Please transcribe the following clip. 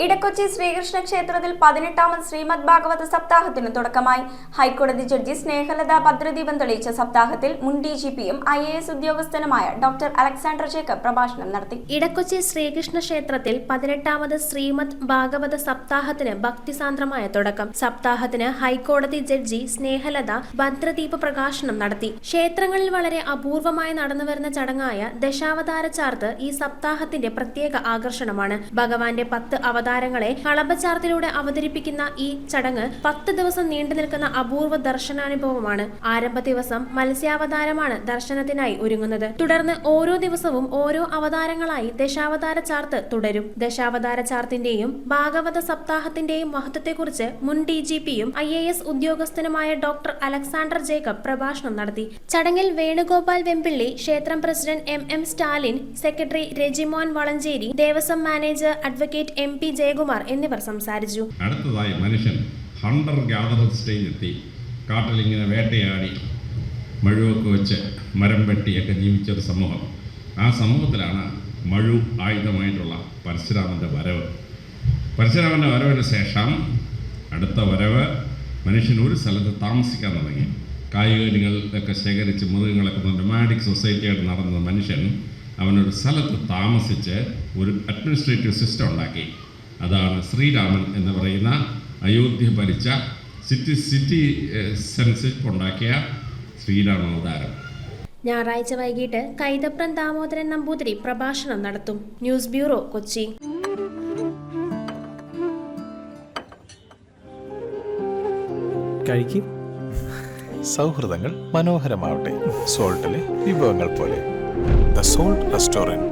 ഇടക്കൊച്ചി ശ്രീകൃഷ്ണ ക്ഷേത്രത്തിൽ 18ാമത് ശ്രീമദ് ഭാഗവത സപ്താഹത്തിന് തുടക്കമായി. ഹൈക്കോടതി ജഡ്ജി സ്നേഹലത ഭദ്രദീപം തെളിയിച്ച സപ്താഹത്തിൽ മുൻ DGPയും IAS ഉദ്യോഗസ്ഥനുമായ ഡോക്ടർ അലക്സാണ്ടർ ജേക്കബ് പ്രഭാഷണം നടത്തി. ഇടക്കൊച്ചി ശ്രീകൃഷ്ണ ക്ഷേത്രത്തിൽ 18ാമത് ശ്രീമദ് ഭാഗവത സപ്താഹത്തിന് ഭക്തിസാന്ദ്രമായ തുടക്കം. സപ്താഹത്തിന് ഹൈക്കോടതി ജഡ്ജി സ്നേഹലത ഭദ്രദീപ പ്രകാശനം നടത്തി. ക്ഷേത്രങ്ങളിൽ വളരെ അപൂർവമായി നടന്നുവരുന്ന ചടങ്ങായ ദശാവതാര ചാർത്ത് ഈ സപ്താഹത്തിന്റെ പ്രത്യേക ആകർഷണമാണ്. ഭഗവാന്റെ 10 അവതാരങ്ങളെ കളഭചാർത്തിലൂടെ അവതരിപ്പിക്കുന്ന ഈ ചടങ്ങ് 10 ദിവസം നീണ്ടു നിൽക്കുന്ന അപൂർവ ദർശനാനുഭവമാണ്. ആരംഭ ദിവസം മത്സ്യാവതാരമാണ് ദർശനത്തിനായി ഒരുങ്ങുന്നത്. തുടർന്ന് ഓരോ ദിവസവും ഓരോ അവതാരങ്ങളായി ദശാവതാര ചാർത്ത് തുടരും. ദശാവതാര ചാർത്തിന്റെയും ഭാഗവത സപ്താഹത്തിന്റെയും മഹത്വത്തെക്കുറിച്ച് മുൻ DGPയും IAS ഉദ്യോഗസ്ഥനുമായ ഡോക്ടർ അലക്സാണ്ടർ ജേക്കബ് പ്രഭാഷണം നടത്തി. ചടങ്ങിൽ വേണുഗോപാൽ വെമ്പിള്ളി, ക്ഷേത്രം president MM Stalin, secretary Rajimon Valanchery, Devaswom manager advocate MP Jayakumar എന്നിവർ സംസാരിച്ചു. അടുത്തതായി മനുഷ്യൻ ഹണ്ടർ ഗ്യാദറർ സ്റ്റേജ് എത്തി. കാട്ടിലിങ്ങനെ വേട്ടയാടി മഴുവൊക്കെ വെച്ച് മരം വെട്ടിയൊക്കെ ജീവിച്ചൊരു സമൂഹം. ആ സമൂഹത്തിലാണ് മഴു ആയുധമായിട്ടുള്ള പരശുരാമൻ്റെ വരവ്. പരശുരാമൻ്റെ വരവിന് ശേഷം അടുത്ത വരവ് മനുഷ്യൻ ഒരു സ്ഥലത്ത് താമസിക്കാൻ തുടങ്ങി. കായികനികളൊക്കെ ശേഖരിച്ച് മൃഗങ്ങളൊക്കെ നൊമാഡിക് സൊസൈറ്റിയായിട്ട് നടന്ന മനുഷ്യൻ അവനൊരു സ്ഥലത്ത് താമസിച്ച് ഒരു അഡ്മിനിസ്ട്രേറ്റീവ് സിസ്റ്റം ഉണ്ടാക്കി. അതാണ് ശ്രീരാമൻ എന്ന് പറയുന്ന അയോധ്യ ഭരിച്ച സിറ്റി സെൻസിപ്പ് ഉണ്ടാക്കിയ ശ്രീരാമ അവതാരം. ഞായറാഴ്ച വൈകിട്ട് കൈതപ്രം ദാമോദരൻ നമ്പൂതിരി പ്രഭാഷണം നടത്തും. News bureau, Kochi. കഴിക്കും. സൗഹൃദങ്ങൾ മനോഹരമാവട്ടെ. സോൾട്ടിലെ വിഭവങ്ങൾ പോലെ. The salt restaurant.